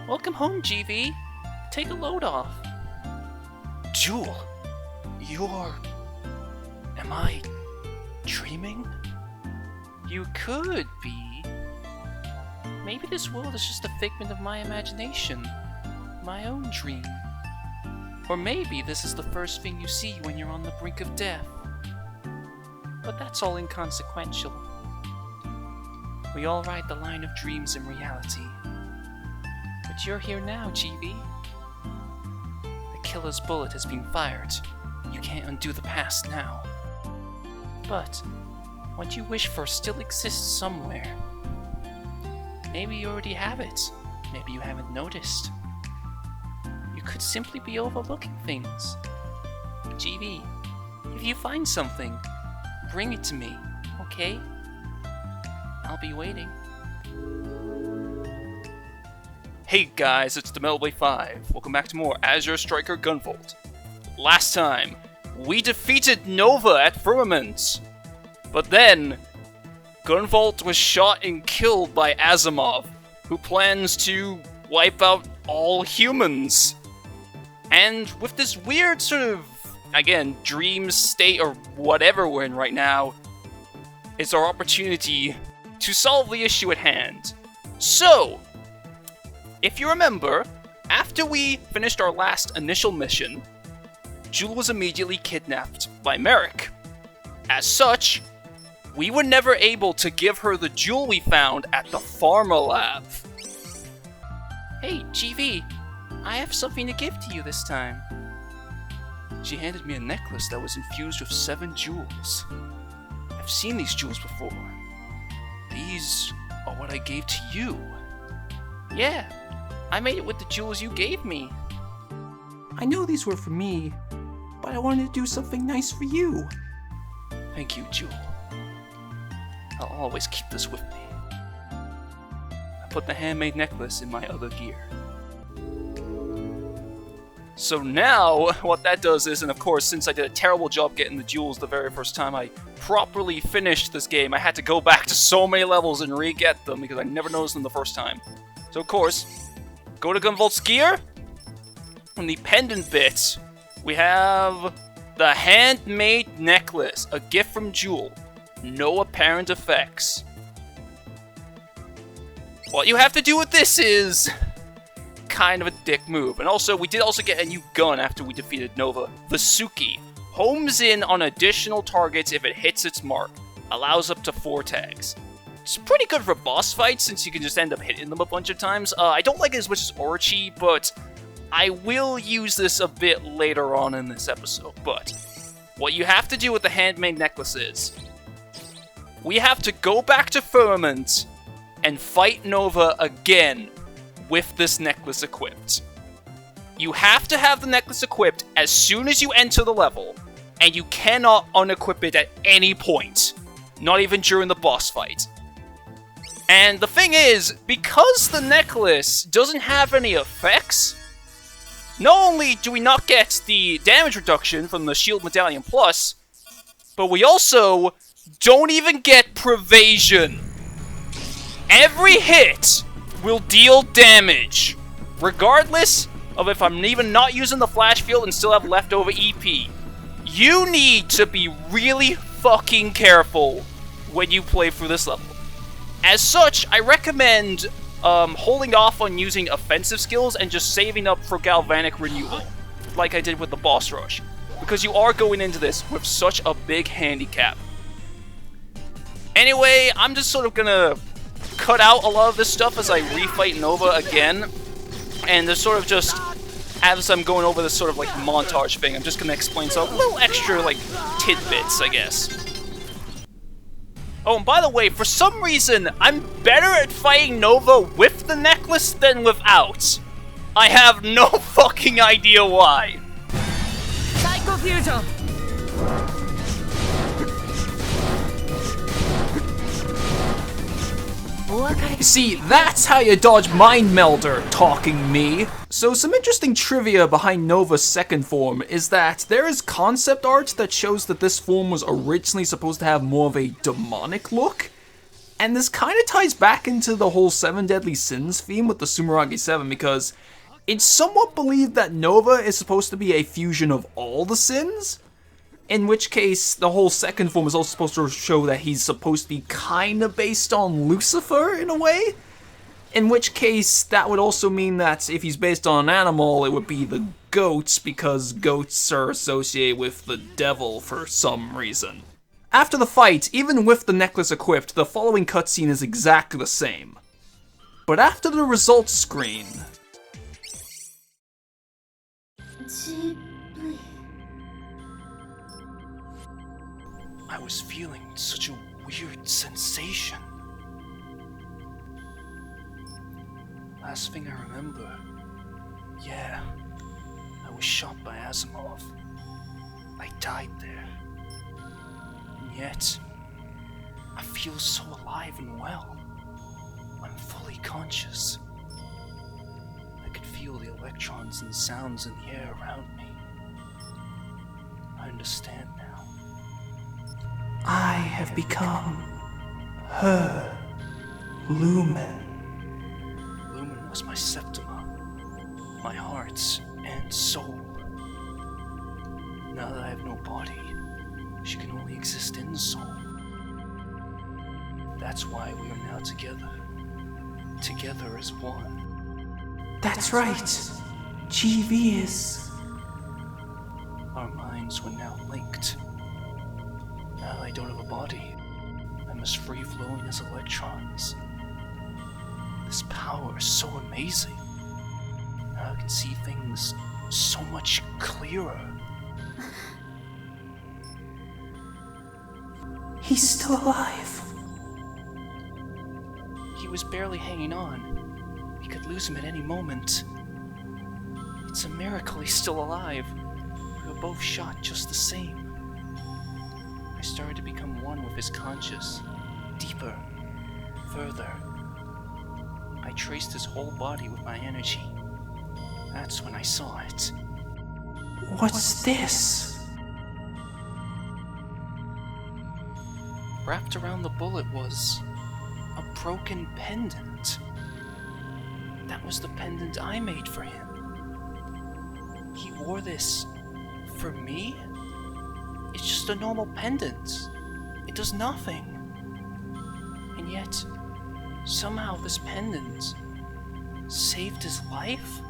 Welcome home, GV. Take a load off. Joule, you're... Am I dreaming? You could be. Maybe this world is just a figment of my imagination. My own dream. Or maybe this is the first thing you see when you're on the brink of death. But that's all inconsequential. We all ride the line of dreams and reality. But you're here now, GV. The killer's bullet has been fired. You can't undo the past now. But what you wish for still exists somewhere. Maybe you already have it. Maybe you haven't noticed. You could simply be overlooking things. GV, if you find something, bring it to me, okay? I'll be waiting. Hey guys, it's the Melway 5. Welcome back to more Azure Striker Gunvolt. Last time, we defeated Nova at Firmament. But then, Gunvolt was shot and killed by Asimov, who plans to wipe out all humans. And with this weird sort of, again, dream state or whatever we're in right now, it's our opportunity to solve the issue at hand. So, if you remember, after we finished our last initial mission, Joule was immediately kidnapped by Merrick. As such, we were never able to give her the Joule we found at the Pharma Lab. Hey, GV, I have something to give to you this time. She handed me a necklace that was infused with 7 jewels. I've seen these jewels before. These are what I gave to you. Yeah, I made it with the jewels you gave me. I know these were for me, but I wanted to do something nice for you. Thank you, Joule. I'll always keep this with me. I put the handmade necklace in my other gear. So now, what that does is, and of course, since I did a terrible job getting the jewels the very first time I properly finished this game, I had to go back to so many levels and re-get them because I never noticed them the first time. So of course, go to Gunvolt's gear. On the pendant bit, we have the handmade necklace, a gift from Joule. No apparent effects. What you have to do with this is kind of a dick move. And also, we did also get a new gun after we defeated Nova. Vasuki homes in on additional targets if it hits its mark. Allows up to 4 tags. It's pretty good for boss fights since you can just end up hitting them a bunch of times. I don't like it as much as Orochi, but I will use this a bit later on in this episode. But what you have to do with the handmade necklace is we have to go back to Firmament and fight Nova again with this necklace equipped. You have to have the necklace equipped as soon as you enter the level, and you cannot unequip it at any point, not even during the boss fight. And the thing is, because the necklace doesn't have any effects, not only do we not get the damage reduction from the Shield Medallion Plus, but we also don't even get Prevasion. Every hit will deal damage, regardless of if I'm even not using the flash field and still have leftover EP. You need to be really fucking careful when you play through this level. As such, I recommend holding off on using offensive skills and just saving up for Galvanic Renewal, like I did with the boss rush, because you are going into this with such a big handicap. Anyway, I'm just sort of gonna cut out a lot of this stuff as I refight Nova again, and there's sort of just, as I'm going over this sort of like montage thing, I'm just gonna explain some little extra like tidbits, I guess. Oh, and by the way, for some reason, I'm better at fighting Nova with the necklace than without. I have no fucking idea why. Psycho Fusion! See, that's how you dodge Mind Melder, talking me. So some interesting trivia behind Nova's second form is that there is concept art that shows that this form was originally supposed to have more of a demonic look. And this kind of ties back into the whole 7 Deadly Sins theme with the Sumeragi 7, because it's somewhat believed that Nova is supposed to be a fusion of all the sins, in which case the whole second form is also supposed to show that he's supposed to be kind of based on Lucifer in a way, in which case that would also mean that if he's based on an animal, it would be the goats, because goats are associated with the devil for some reason. After the fight, even with the necklace equipped, the following cutscene is exactly the same. But after the results screen... I was feeling such a weird sensation. Last thing I remember, yeah, I was shot by Asimov. I died there. And yet, I feel so alive and well. I'm fully conscious. I could feel the electrons and sounds in the air around me. I understand now. I have become her Lumen. Lumen was my Septima, my heart and soul. Now that I have no body, she can only exist in the soul. That's why we are now together. Together as one. That's right. GV is... Our minds were now linked. Now that I don't have a body, I'm as free-flowing as electrons. This power is so amazing. Now I can see things so much clearer. He's still alive. He was barely hanging on. We could lose him at any moment. It's a miracle he's still alive. We were both shot just the same. I started to become one with his conscious. Deeper. Further. I traced his whole body with my energy. That's when I saw it. What's this? Wrapped around the bullet was a broken pendant. That was the pendant I made for him. He wore this for me? It's just a normal pendant. It does nothing. And yet, somehow this pendant saved his life?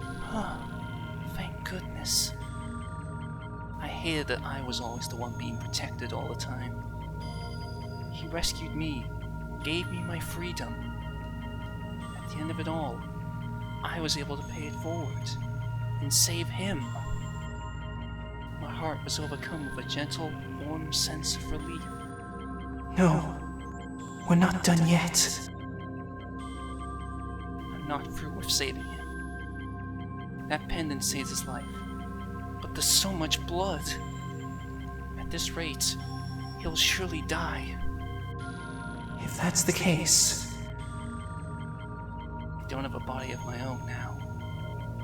Huh. Thank goodness. I hated that I was always the one being protected all the time. He rescued me, gave me my freedom. At the end of it all, I was able to pay it forward and save him. My heart was overcome with a gentle, warm sense of relief. No, we're not done yet. I'm not through with saving him. That pendant saves his life, but there's so much blood. At this rate, he'll surely die. If that's the case... I don't have a body of my own now.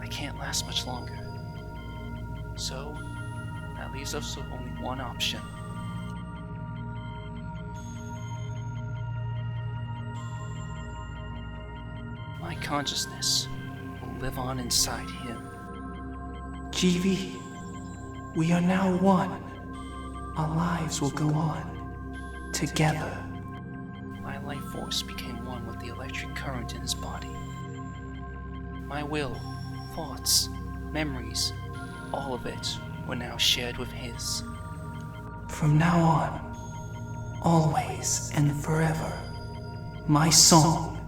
I can't last much longer. So, that leaves us with only one option. My consciousness will live on inside him. GV, we are now one. Our lives will go on. Together. My life force became one with the electric current in his body. My will, thoughts, memories, all of it were now shared with his. From now on, always and forever, my song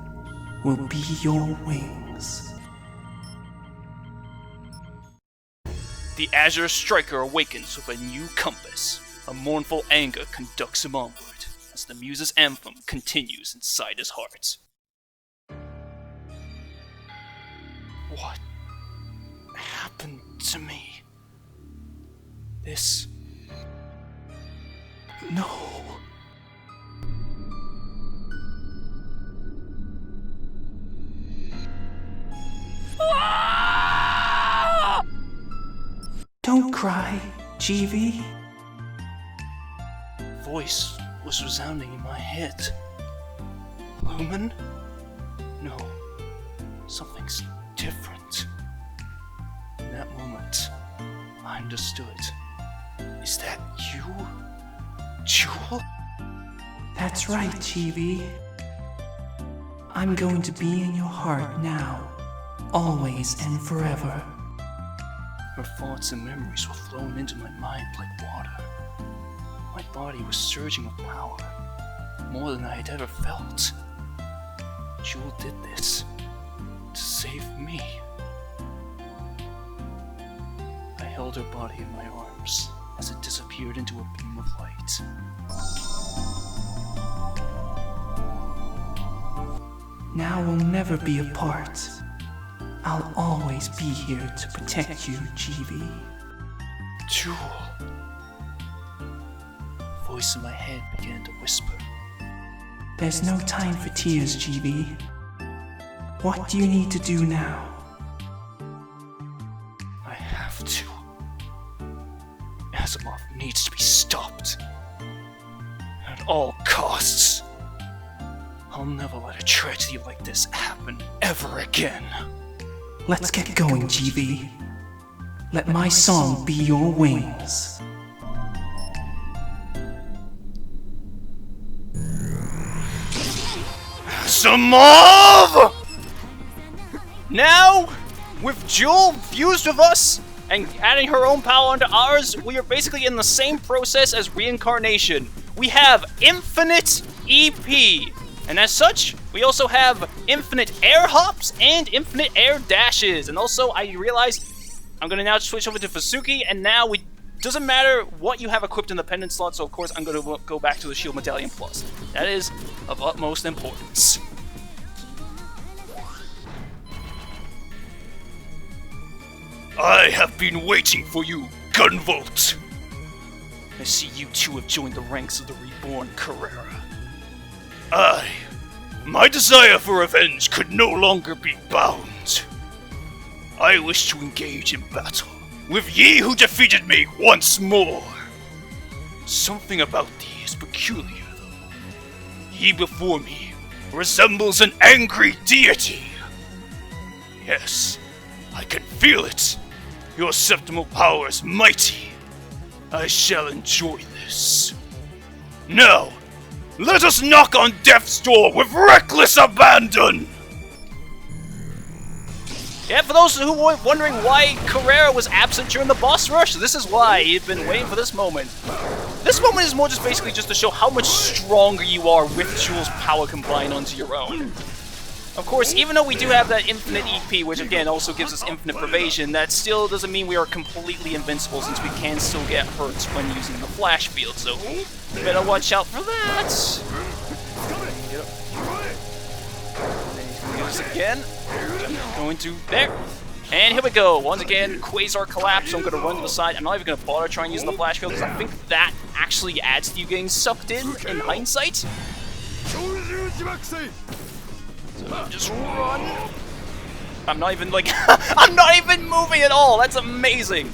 will be your wings. The Azure Striker awakens with a new compass. A mournful anger conducts him onward as the Muse's anthem continues inside his heart. What happened to me? This... No. Don't cry, GV. voice was resounding in my head. Lumen? No, something's different. In that moment, I understood. Is that you? Joule? That's right, Chibi. I'm going to be in your heart now, always and forever. Her thoughts and memories were flowing into my mind like water. My body was surging with power, more than I had ever felt. Joule did this to save me. I held her body in my arms as it disappeared into a beam of light. Now we'll never be apart. I'll always be here to protect you, Chibi. Joule. A voice in my head began to whisper. There's no time for tears, Chibi. What do you need to do now? I have to. Asimov needs to be stopped. At all costs. I'll never let a tragedy like this happen ever again. Let's get going, Chibi. Let my song be your wings. Asimov! Now, with Joule fused with us and adding her own power onto ours, we are basically in the same process as reincarnation. We have infinite EP, and as such, we also have infinite air hops and infinite air dashes. And also, I realized I'm gonna now switch over to Vasuki, and now doesn't matter what you have equipped in the pendant slot, so of course I'm gonna go back to the Shield Medallion Plus. That is of utmost importance. I have been waiting for you, Gunvolt. I see you two have joined the ranks of the reborn Carrera. My desire for revenge could no longer be bound. I wish to engage in battle with ye who defeated me once more. Something about thee is peculiar, though. He before me resembles an angry deity. Yes, I can feel it. Your septimal power is mighty. I shall enjoy this. Now, let us knock on death's door with reckless abandon! Yeah, for those who were wondering why Carrera was absent during the boss rush, this is why. He'd been waiting for this moment. This moment is more just basically just to show how much stronger you are with Joule's power combined onto your own. Of course, even though we do have that infinite EP, which again also gives us infinite pervasion, that still doesn't mean we are completely invincible, since we can still get hurt when using the flash field, so you better watch out for that. Get up. And then he's going to use this again. Going to there. And here we go. Once again, Quasar collapse, so I'm going to run to the side. I'm not even going to bother trying using the flash field, because I think that actually adds to you getting sucked in hindsight. So just run. I'm not even I'm not even moving at all. That's amazing.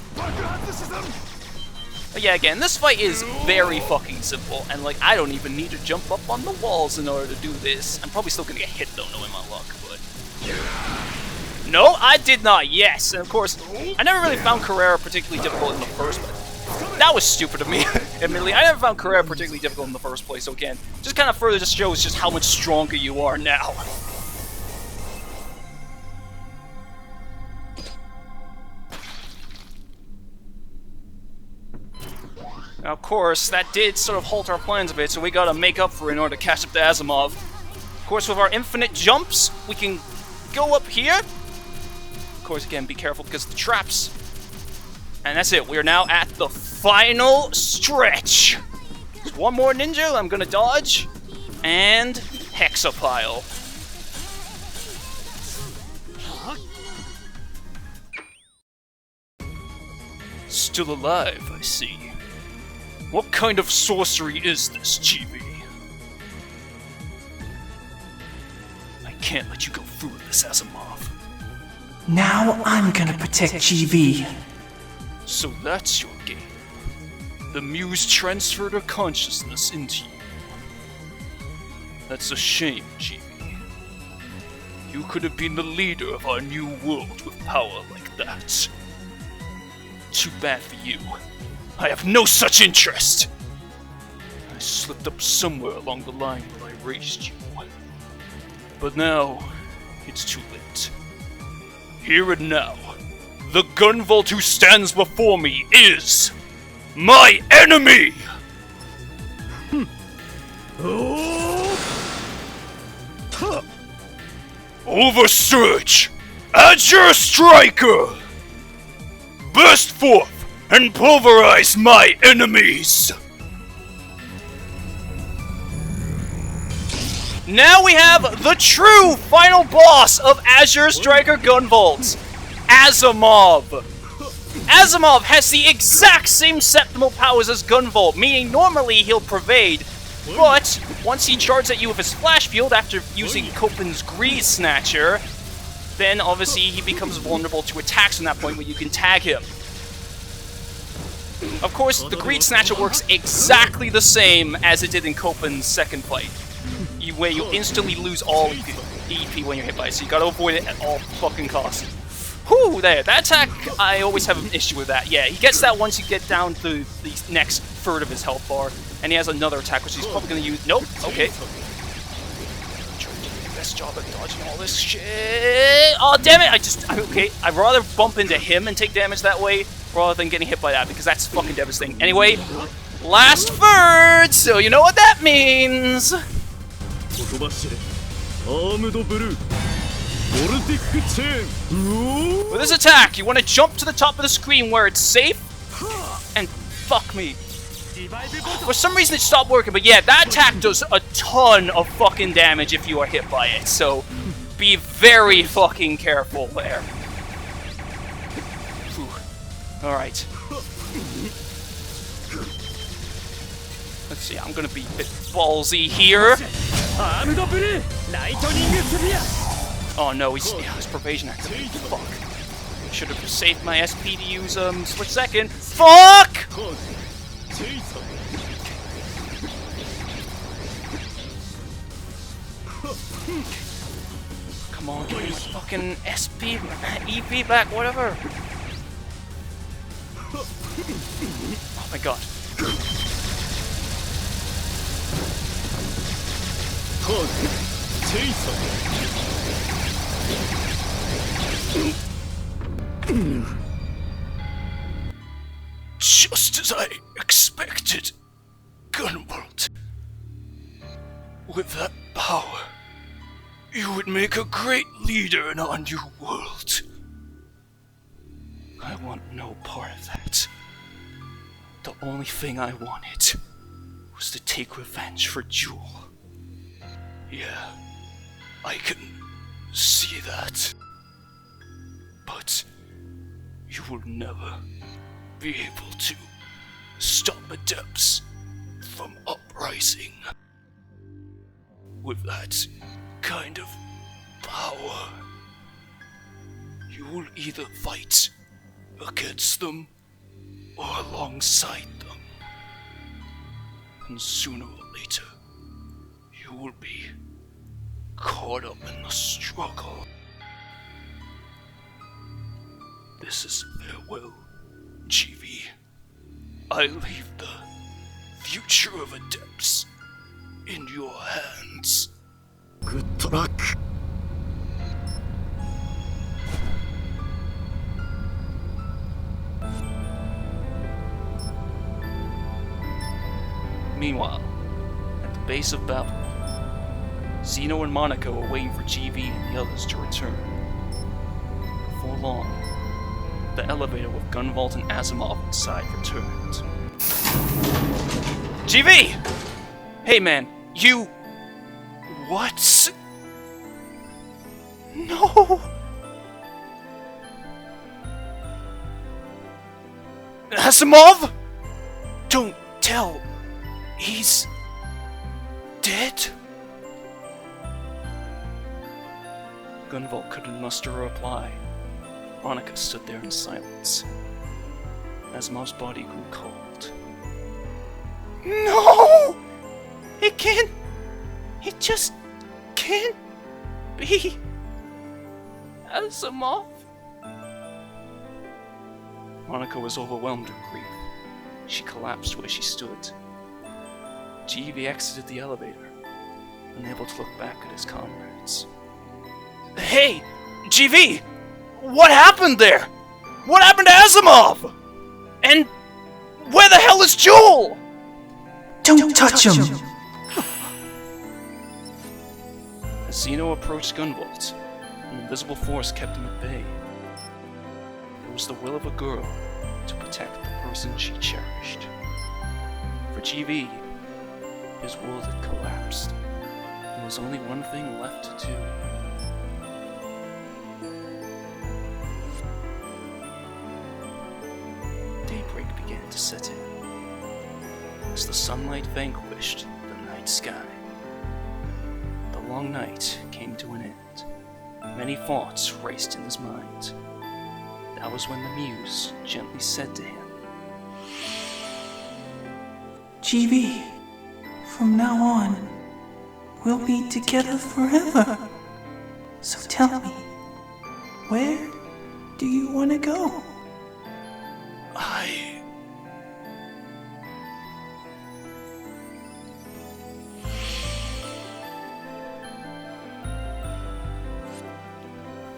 But yeah, again, this fight is very fucking simple, and I don't even need to jump up on the walls in order to do this. I'm probably still gonna get hit though, knowing my luck, but no, I did not. Yes, and of course, I never really found Carrera particularly difficult in the first place. That was stupid of me. Admittedly, I never found Carrera particularly difficult in the first place. So again, just kind of further just shows just how much stronger you are now. Now, of course, that did sort of halt our plans a bit, so we gotta make up for it in order to catch up to Asimov. Of course, with our infinite jumps, we can go up here. Of course, again, be careful because of the traps. And that's it. We are now at the final stretch. Just one more ninja. I'm gonna dodge. And Hexapile. Still alive, I see. What kind of sorcery is this, Chibi? I can't let you go through with this, Asimov. Now I'm gonna protect GV. So that's your game. The Muse transferred her consciousness into you. That's a shame, GB. You could have been the leader of our new world with power like that. Too bad for you. I have no such interest! I slipped up somewhere along the line where I raised you. But now, it's too late. Here and now, the Gunvolt who stands before me is my enemy! Oversurge! Azure Striker! Burst forth and pulverize my enemies! Now we have the true final boss of Azure Striker Gunvolt, Asimov. Asimov has the exact same septimal powers as Gunvolt, meaning normally he'll pervade, but once he charges at you with his flash field after using Copen's Greed Snatcher, then obviously he becomes vulnerable to attacks from that point where you can tag him. Of course, the Greed Snatcher works exactly the same as it did in Copen's second fight, where you instantly lose all EP when you're hit by it, so you gotta avoid it at all fucking costs. Whew, there, that attack, I always have an issue with that. Yeah, he gets that once you get down to the next third of his health bar, and he has another attack which he's probably gonna use. Nope, okay. Trying to do the best job at dodging all this shit. Oh, damn it, okay, I'd rather bump into him and take damage that way, rather than getting hit by that, because that's fucking devastating. Anyway, last third, so you know what that means. With this attack, you want to jump to the top of the screen where it's safe, and fuck me. For some reason it stopped working, but yeah, that attack does a ton of fucking damage if you are hit by it, so be very fucking careful there. Alright. Let's see, I'm gonna be a bit ballsy here. Oh no, his pervasion activity. Fuck. Should have saved my SP to use split second. Fuck! Come on, give me fucking SP, EP back, whatever. Oh my god. Just as I expected, Gunvolt. With that power, you would make a great leader in our new world. I want no part of that. The only thing I wanted was to take revenge for Joule. Yeah, I can see that. But you will never be able to stop Adepts from uprising. With that kind of power, you will either fight against them or alongside them. And sooner or later, you will be caught up in the struggle. This is farewell, GV. I leave the future of Adepts in your hands. Good luck. Meanwhile, at the base of Babel, Zeno and Monica are waiting for GV and the others to return. Before long, the elevator with Gunvolt and Asimov inside returned. GV! Hey man, you... What? No! Asimov? Don't tell... He's... dead? Gunvolt couldn't muster a reply. Monica stood there in silence. Asimov's body grew cold. No! It can't It just can't be. Asimov? Monica was overwhelmed with grief. She collapsed where she stood. GV exited the elevator, unable to look back at his comrades. Hey! GV! What happened there? What happened to Asimov? And where the hell is Joule? Don't touch him! As Zeno approached Gunvolt, an invisible force kept him at bay. It was the will of a girl to protect the person she cherished. For GV, his world had collapsed. There was only one thing left to do. Daybreak began to set in, as the sunlight vanquished the night sky. The long night came to an end. Many thoughts raced in his mind. That was when the muse gently said to him, GV, from now on, we'll be together forever. So tell me, where do you want to go?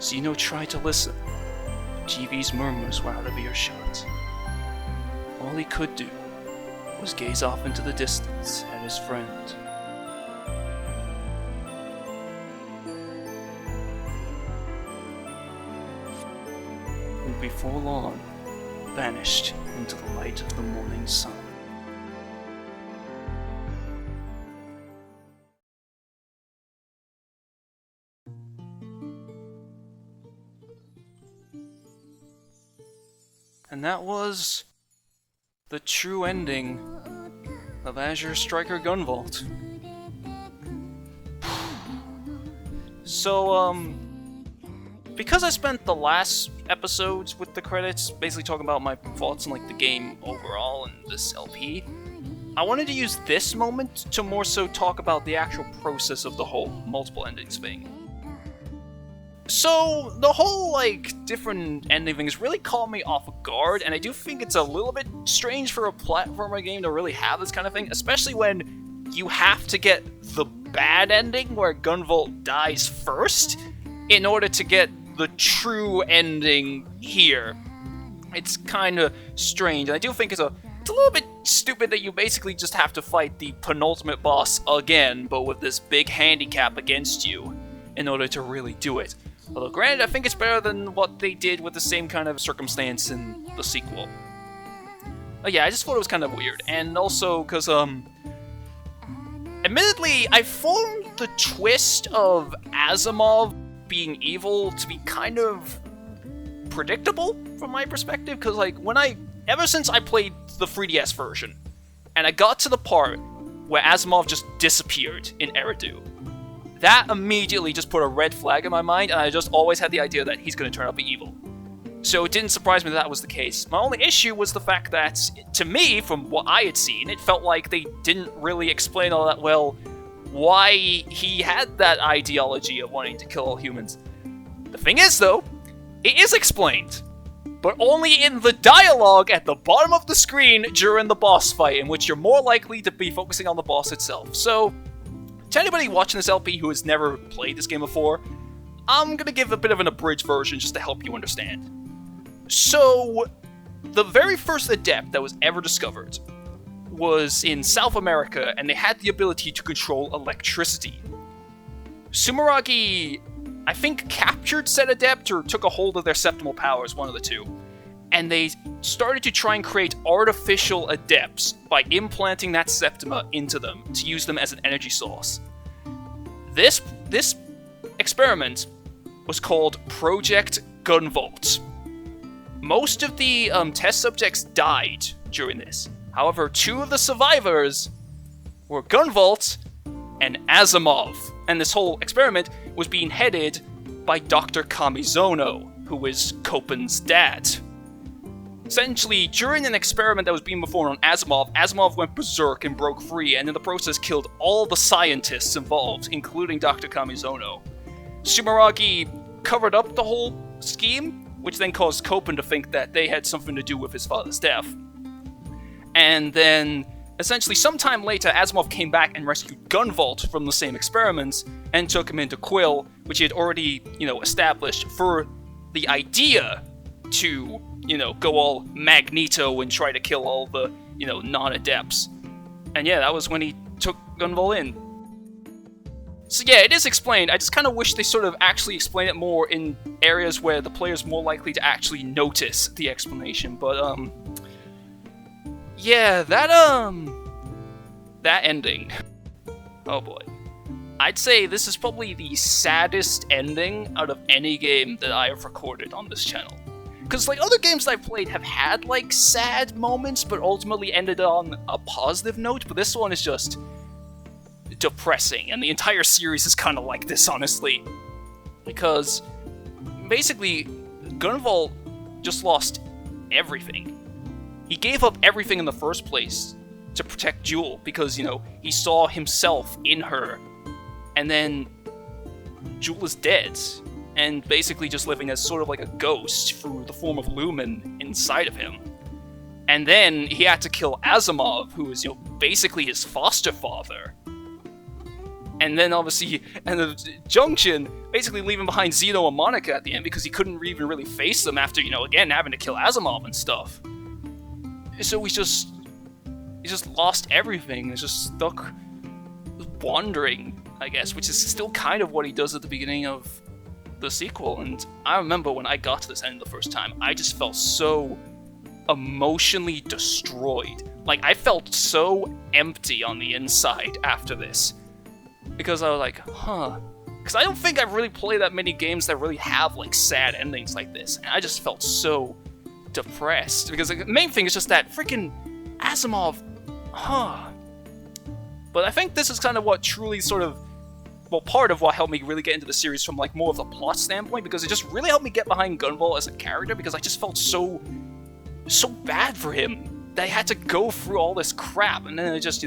Zeno tried to listen. GV's murmurs were out of earshot. All he could do was gaze off into the distance at his friend. Who before long vanished into the light of the morning sun. And that was the true ending of Azure Striker Gunvolt. So, because I spent the last episodes with the credits basically talking about my thoughts on like the game overall and this LP, I wanted to use this moment to more so talk about the actual process of the whole multiple endings thing. So, the whole, like, different ending things really caught me off guard, and I do think it's a little bit strange for a platformer game to really have this kind of thing, especially when you have to get the bad ending where Gunvolt dies first in order to get the true ending here. It's kind of strange, and I do think it's a little bit stupid that you basically just have to fight the penultimate boss again, but with this big handicap against you in order to really do it. Although granted, I think it's better than what they did with the same kind of circumstance in the sequel. But yeah, I just thought it was kind of weird. And also, because, admittedly, I found the twist of Asimov being evil to be kind of predictable from my perspective. Because, like, ever since I played the 3DS version, and I got to the part where Asimov just disappeared in Eridu, that immediately just put a red flag in my mind, and I just always had the idea that he's going to turn out to be evil. So it didn't surprise me that was the case. My only issue was the fact that, to me, from what I had seen, it felt like they didn't really explain all that well why he had that ideology of wanting to kill all humans. The thing is, though, it is explained, but only in the dialogue at the bottom of the screen during the boss fight, in which you're more likely to be focusing on the boss itself. So, to anybody watching this LP who has never played this game before, I'm gonna give a bit of an abridged version just to help you understand. So, the very first adept that was ever discovered was in South America, and they had the ability to control electricity. Sumeragi, I think, captured said adept or took a hold of their septimal powers, one of the two. And they started to try and create artificial adepts by implanting that septima into them to use them as an energy source. This experiment was called Project Gunvolt. Most of the test subjects died during this. However, two of the survivors were Gunvolt and Asimov. And this whole experiment was being headed by Dr. Kamizono, who is Copen's dad. essentially, during an experiment that was being performed on Asimov, Asimov went berserk and broke free, and in the process killed all the scientists involved, including Dr. Kamizono. Sumeragi covered up the whole scheme, which then caused Copen to think that they had something to do with his father's death. And then, essentially, sometime later, Asimov came back and rescued Gunvolt from the same experiments and took him into Quill, which he had already, established for the idea to, go all Magneto and try to kill all the, non-adepts. And yeah, that was when he took Gunvolt in. So yeah, it is explained. I just kind of wish they sort of actually explain it more in areas where the player's more likely to actually notice the explanation. But, yeah, that ending. Oh boy. I'd say this is probably the saddest ending out of any game that I have recorded on this channel. Because, other games I've played have had, sad moments, but ultimately ended on a positive note, but this one is just depressing, and the entire series is kind of like this, honestly. Because, basically, Gunvolt just lost everything. He gave up everything in the first place to protect Joule, because, he saw himself in her, and then Joule is dead, and basically just living as sort of like a ghost through the form of Lumen inside of him. And then he had to kill Asimov, who is, basically his foster father. And then obviously, and the Junction, basically leaving behind Zeno and Monica at the end because he couldn't even really face them after, again, having to kill Asimov and stuff. So he just lost everything. He's just stuck wandering, I guess, which is still kind of what he does at the beginning of the sequel. And I remember when I got to this end the first time, I just felt so emotionally destroyed. I felt so empty on the inside after this. Because I was like, huh. Because I don't think I've really played that many games that really have, sad endings like this. And I just felt so depressed. Because the main thing is just that freaking Asimov, huh. But I think this is kind of what truly sort of, part of what helped me really get into the series from, more of the plot standpoint. Because it just really helped me get behind Gunvolt as a character. Because I just felt so bad for him. That I had to go through all this crap. And then it just,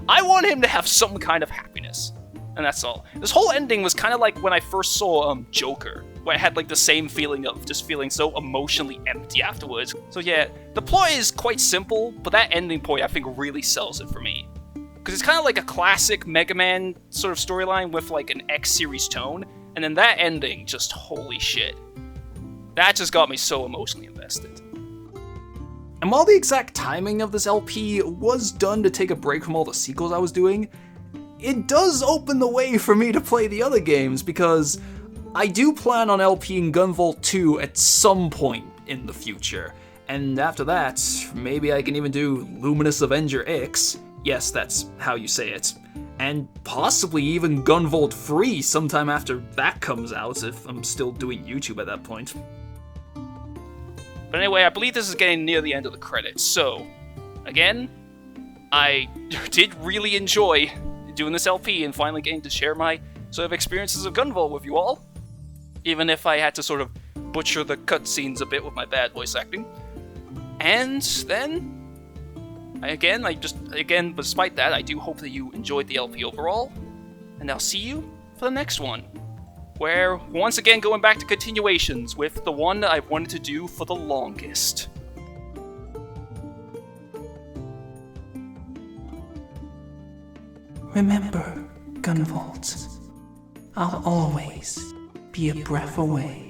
I want him to have some kind of happiness. And that's all. This whole ending was kind of like when I first saw Joker, where I had the same feeling of just feeling so emotionally empty afterwards. So yeah, the plot is quite simple, but that ending point I think really sells it for me. Because it's kind of like a classic Mega Man sort of storyline with an X-series tone, and then that ending, just holy shit. That just got me so emotionally invested. And while the exact timing of this LP was done to take a break from all the sequels I was doing, it does open the way for me to play the other games, because I do plan on LPing Gunvolt 2 at some point in the future. And after that, maybe I can even do Luminous Avenger X, yes, that's how you say it, and possibly even Gunvolt 3 sometime after that comes out, if I'm still doing YouTube at that point. But anyway, I believe this is getting near the end of the credits, so, again, I did really enjoy doing this LP and finally getting to share my sort of experiences of Gunvolt with you all. Even if I had to sort of butcher the cutscenes a bit with my bad voice acting. And then, again, despite that, I do hope that you enjoyed the LP overall. And I'll see you for the next one, where, once again, going back to continuations with the one that I've wanted to do for the longest. Remember, Gunvolt, I'll always be a breath away.